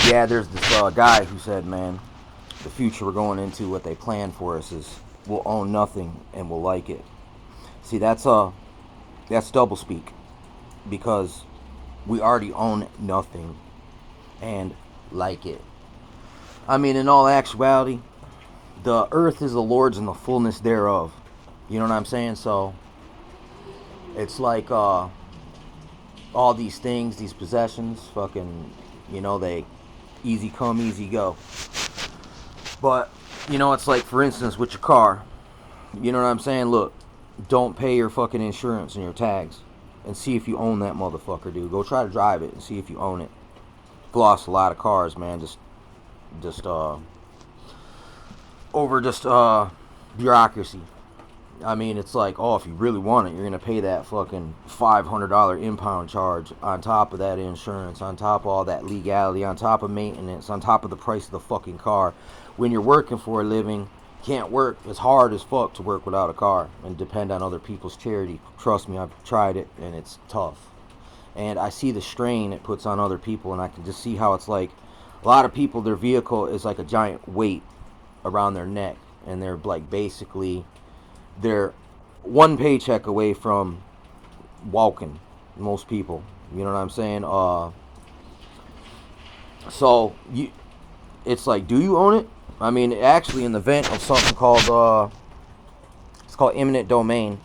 Yeah, there's this guy who said, man, the future we're going into, what they plan for us is we'll own nothing and we'll like it. See, that's double speak because we already own nothing and like it. I mean, in all actuality, the earth is the Lord's and the fullness thereof. You know what I'm saying? So it's like all these things, these possessions, fucking, they easy come, easy go. But, it's like, for instance, with your car. You know what I'm saying? Look, don't pay your fucking insurance and your tags. And see if you own that motherfucker, dude. Go try to drive it and see if you own it. I've lost a lot of cars, man. Just over bureaucracy. I mean, it's like, oh, if you really want it, you're going to pay that fucking $500 impound charge on top of that insurance, on top of all that legality, on top of maintenance, on top of the price of the fucking car. When you're working for a living, can't work. It's hard as fuck to work without a car and depend on other people's charity. Trust me, I've tried it, and it's tough. And I see the strain it puts on other people, and I can just see how it's like a lot of people, their vehicle is like a giant weight around their neck, and they're like basically they're one paycheck away from walking. Most people, you know what I'm saying? It's like, do you own it? I mean, actually, in the event of something called it's called eminent domain,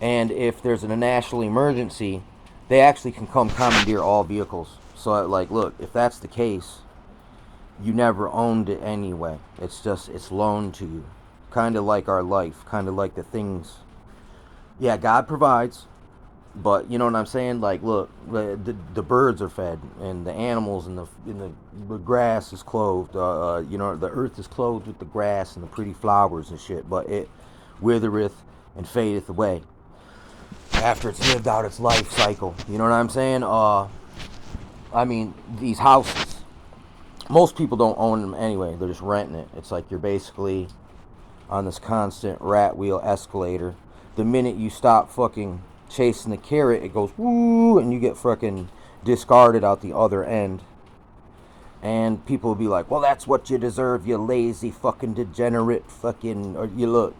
and if there's a national emergency, they actually can come commandeer all vehicles. So, like, look, if that's the case, you never owned it anyway. It's loaned to you. Kind of like our life, kind of like the things. Yeah, God provides, but you know what I'm saying? Like, look, the birds are fed, and the animals, and the grass is clothed. The earth is clothed with the grass and the pretty flowers and shit. But it withereth and fadeth away after it's lived out its life cycle. You know what I'm saying? I mean, these houses, most people don't own them anyway. They're just renting it. It's like you're basically on this constant rat wheel escalator. The minute you stop fucking chasing the carrot, it goes woo, and you get fucking discarded out the other end. And people will be like, well, that's what you deserve, you lazy fucking degenerate fucking, or you look,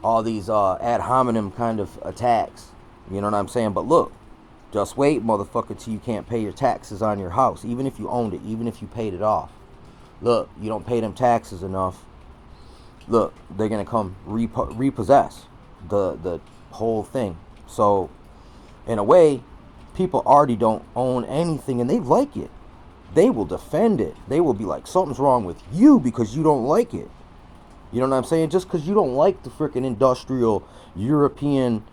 all these ad hominem kind of attacks. You know what I'm saying? But look, just wait, motherfucker, till you can't pay your taxes on your house, even if you owned it, even if you paid it off. Look, you don't pay them taxes enough. Look, they're going to come repossess the whole thing. So, in a way, people already don't own anything, and they like it. They will defend it. They will be like, something's wrong with you because you don't like it. You know what I'm saying? Just because you don't like the freaking industrial, European,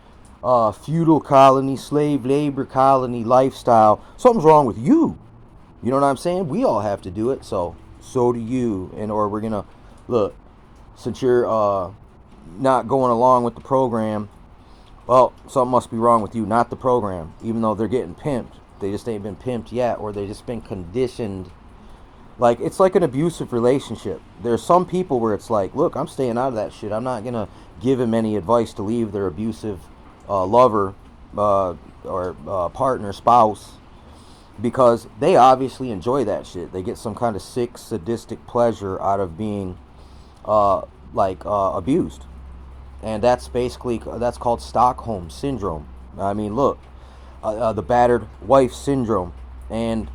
feudal colony, slave labor colony lifestyle, something's wrong with you. You know what I'm saying? We all have to do it, so do you. And or we're going to, look, since you're not going along with the program, well, something must be wrong with you, not the program. Even though they're getting pimped, they just ain't been pimped yet, or they just been conditioned. Like, it's like an abusive relationship. There's some people where it's like, look, I'm staying out of that shit. I'm not going to give him any advice to leave their abusive lover or partner, spouse, because they obviously enjoy that shit. They get some kind of sick, sadistic pleasure out of being abused. And that's called Stockholm Syndrome. I mean, look, the battered wife syndrome. And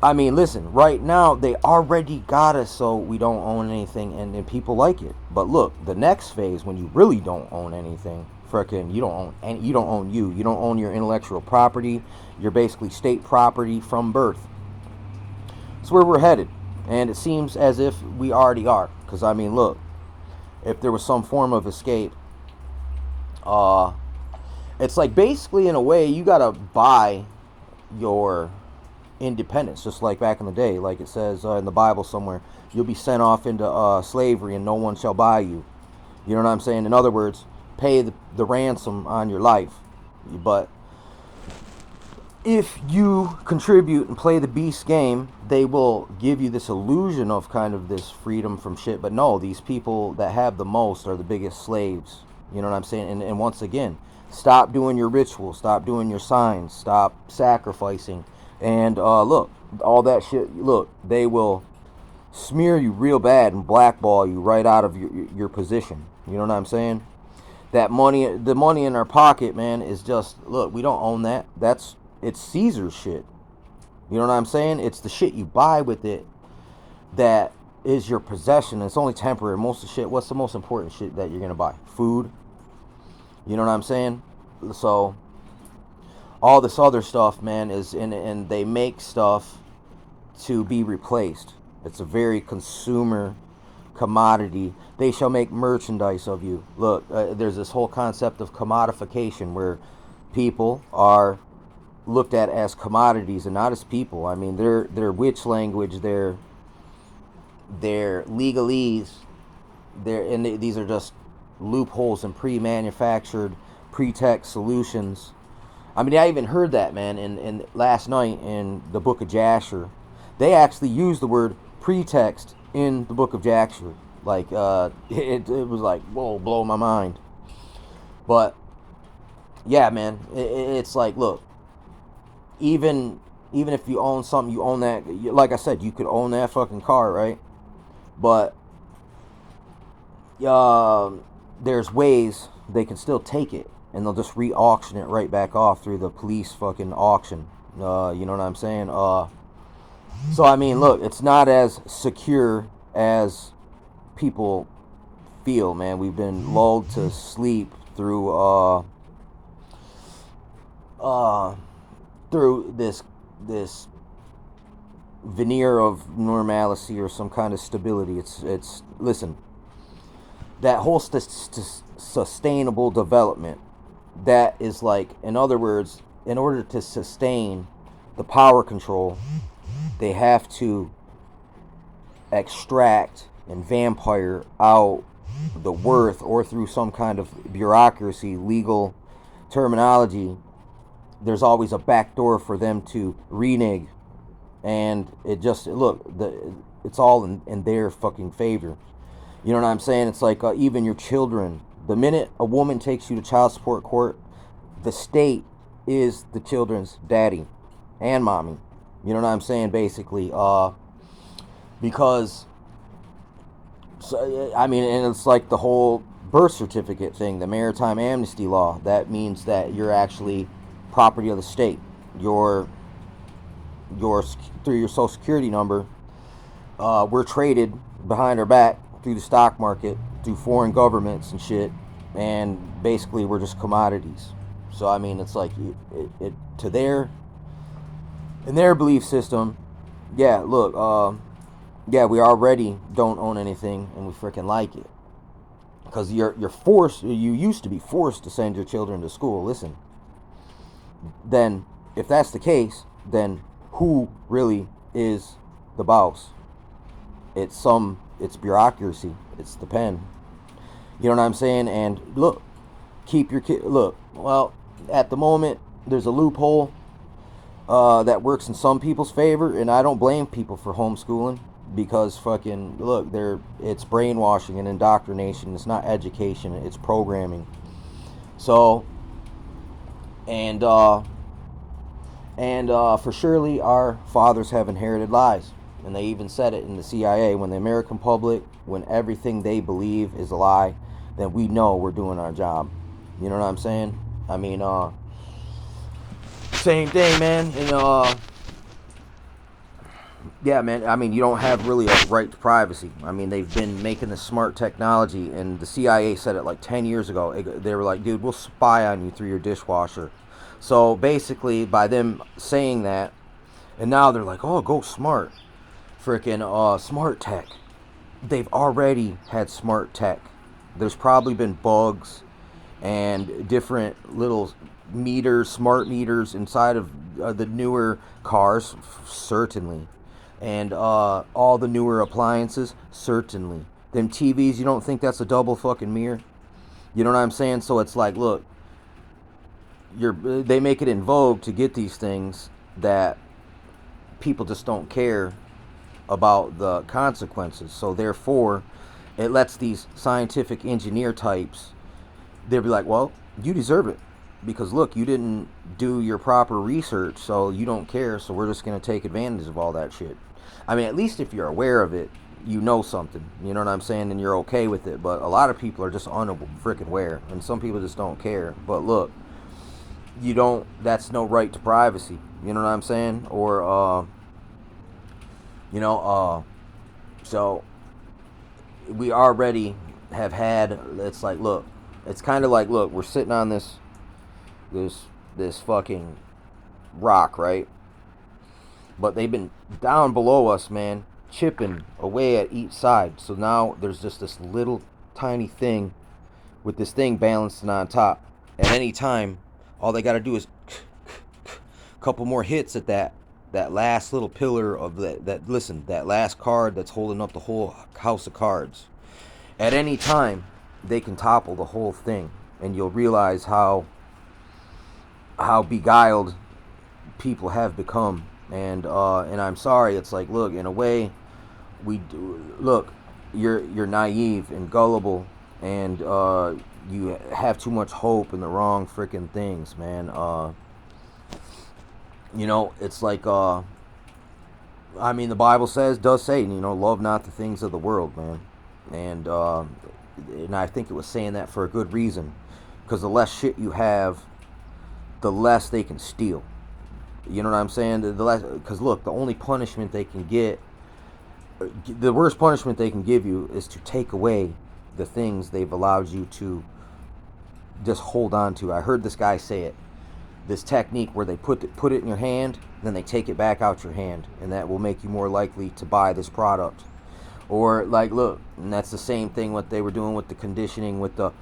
I mean, listen, right now they already got us so we don't own anything, and people like it. But look, the next phase, when you really don't own anything, frickin', you don't own you. You don't own your intellectual property. You're basically state property from birth. It's where we're headed, and it seems as if we already are. Because I mean, look, if there was some form of escape, it's like basically in a way you gotta buy your independence, just like back in the day, like it says in the Bible somewhere, you'll be sent off into slavery and no one shall buy you. You know what I'm saying? In other words, pay the ransom on your life. But if you contribute and play the beast game, they will give you this illusion of kind of this freedom from shit. But no, these people that have the most are the biggest slaves. You know what I'm saying? And once again, stop doing your rituals, stop doing your signs, stop sacrificing. And look, all that shit. Look, they will smear you real bad and blackball you right out of your position. You know what I'm saying? That money, the money in our pocket, man, is just, look, we don't own that. It's Caesar's shit. You know what I'm saying? It's the shit you buy with it that is your possession. It's only temporary. Most of the shit, what's the most important shit that you're gonna buy? Food. You know what I'm saying? So all this other stuff, man, is and they make stuff to be replaced. It's a very consumer commodity. They shall make merchandise of you. Look, there's this whole concept of commodification where people are looked at as commodities and not as people. I mean, their witch language, their legalese, these are just loopholes and pre-manufactured pretext solutions. I mean, I even heard that, man, in last night in the Book of Jasher. They actually used the word pretext in the Book of Jasher. Like, it was like, whoa, blow my mind. But yeah, man, it's like, look, even if you own something, you own that. Like I said, you could own that fucking car, right? But there's ways they can still take it, and they'll just re-auction it right back off through the police fucking auction. You know what I'm saying? So I mean, look, it's not as secure as people feel, man. We've been lulled to sleep through through this veneer of normalcy or some kind of stability. It's listen, that whole sustainable development, that is like, in other words, in order to sustain the power control, they have to extract and vampire out the worth, or through some kind of bureaucracy, legal terminology, there's always a back door for them to renege. And it just, look, it's all in their fucking favor. You know what I'm saying? It's like even your children. The minute a woman takes you to child support court, the state is the children's daddy and mommy. You know what I'm saying? Basically, because, so, I mean, and it's like the whole birth certificate thing, the maritime amnesty law. That means that you're actually property of the state. Your through your social security number, we're traded behind our back through the stock market, through foreign governments and shit, and basically we're just commodities. So I mean, it's like it to their, in their belief system, yeah. Look, yeah, we already don't own anything, and we freaking like it, because you're forced. You used to be forced to send your children to school. Listen, then if that's the case, then who really is the boss? It's bureaucracy. It's the pen. You know what I'm saying? And look, keep your kid. Look, well, at the moment, there's a loophole that works in some people's favor, and I don't blame people for homeschooling, because fucking look, it's brainwashing and indoctrination. It's not education. It's programming. So, and for surely our fathers have inherited lies. And they even said it in the CIA, when the American public, when everything they believe is a lie, then we know we're doing our job. You know what I'm saying? I mean, same thing, man. And yeah, man. I mean, you don't have really a right to privacy. I mean, they've been making this smart technology, and the CIA said it like 10 years ago. They were like, dude, we'll spy on you through your dishwasher. So basically, by them saying that, and now they're like, oh, go smart. Freaking smart tech. They've already had smart tech. There's probably been bugs and different little meters, smart meters inside of the newer cars, certainly. And all the newer appliances, certainly. Them TVs, you don't think that's a double fucking mirror? You know what I'm saying? So it's like, look, they make it in vogue to get these things that people just don't care about the consequences. So therefore, it lets these scientific engineer types, they'll be like, well, you deserve it. because look, you didn't do your proper research, so you don't care. So we're just gonna take advantage of all that shit. I mean, at least if you're aware of it, you know something. You know what I'm saying, and you're okay with it. But a lot of people are just freaking aware, and some people just don't care. But look, you don't. That's no right to privacy. You know what I'm saying? Or you know, so we already have had. It's like, look, it's kind of like, look, we're sitting on this fucking rock, right? But they've been down below us, man, chipping away at each side. So now there's just this little tiny thing with this thing balancing on top. At any time, all they got to do is a couple more hits at that last little pillar of that last card that's holding up the whole house of cards. At any time, they can topple the whole thing, and you'll realize how beguiled people have become. And I'm sorry, it's like, look, in a way, you're naive and gullible, and you have too much hope in the wrong freaking things, man. You know, it's like, I mean, the Bible does say, you know, love not the things of the world, man. And I think it was saying that for a good reason, because the less shit you have, the less they can steal. You know what I'm saying? The less, because look, the only punishment they can get, the worst punishment they can give you is to take away the things they've allowed you to just hold on to. I heard this guy say it. This technique where they put it in your hand, then they take it back out your hand, and that will make you more likely to buy this product. Or like, look, and that's the same thing what they were doing with the conditioning, with the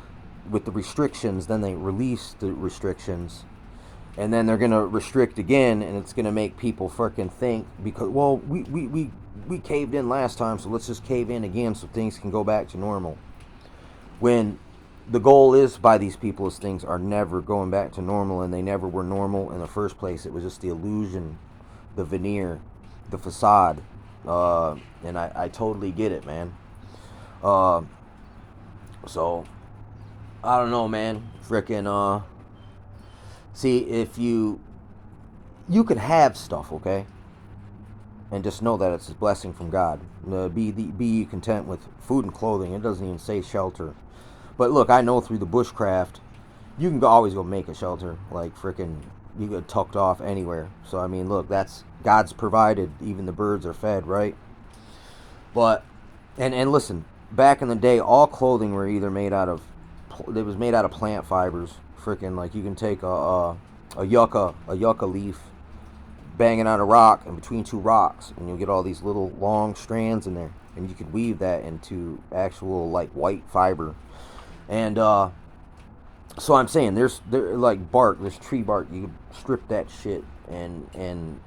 restrictions. Then they release the restrictions, and then they're gonna restrict again, and it's gonna make people freaking think, because, well, we caved in last time, so let's just cave in again so things can go back to normal. When the goal is by these people is things are never going back to normal, and they never were normal in the first place. It was just the illusion, the veneer, the facade. And I totally get it, man. So I don't know, man. Frickin' see, if you can have stuff, okay, and just know that it's a blessing from God. Be content with food and clothing. It doesn't even say shelter. But look, I know through the bushcraft, you can always go make a shelter. Like, frickin', you get tucked off anywhere. So I mean, look, that's God's provided. Even the birds are fed, right? But and listen, back in the day, all clothing were either made out of, it was made out of plant fibers. Frickin', like, you can take a yucca leaf, bang it on a rock, and between two rocks, and you'll get all these little long strands in there, and you could weave that into actual, like, white fiber. And so I'm saying, there's like bark, there's tree bark. You could strip that shit and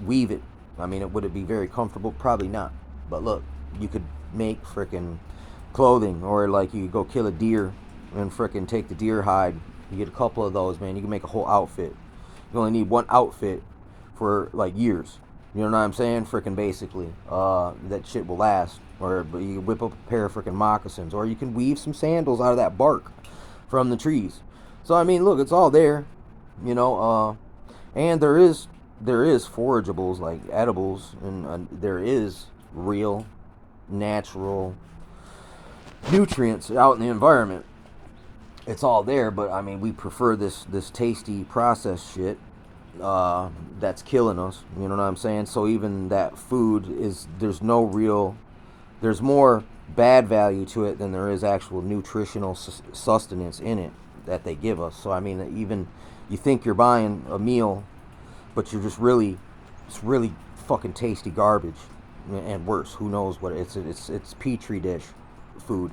weave it. I mean, would it be very comfortable? Probably not. But look, you could make frickin' clothing, or like you could go kill a deer and frickin' take the deer hide. You get a couple of those, man. You can make a whole outfit. You only need one outfit for like years. You know what I'm saying? Frickin' basically, that shit will last. Or you can whip up a pair of frickin' moccasins, or you can weave some sandals out of that bark from the trees. So I mean, look, it's all there, you know. And there is forageables, like edibles, and there is real, natural nutrients out in the environment. It's all there, but I mean, we prefer this tasty processed shit that's killing us. You know what I'm saying? So even that food there's more bad value to it than there is actual nutritional sustenance in it that they give us. So I mean, even you think you're buying a meal, but it's really fucking tasty garbage, and worse. Who knows what it's petri dish food,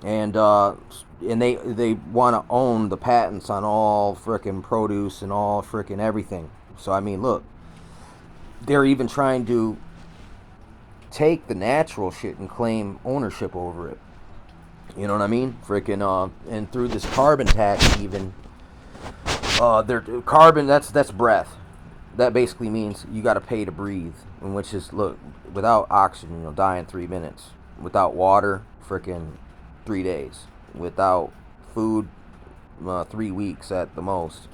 and they want to own the patents on all frickin' produce and all frickin' everything. So I mean, look, they're even trying to take the natural shit and claim ownership over it. You know what I mean? Frickin' and through this carbon tax, even their carbon, that's breath. That basically means you got to pay to breathe, and which is, look, without oxygen you'll die in 3 minutes. Without water, frickin' 3 days. Without food, 3 weeks at the most.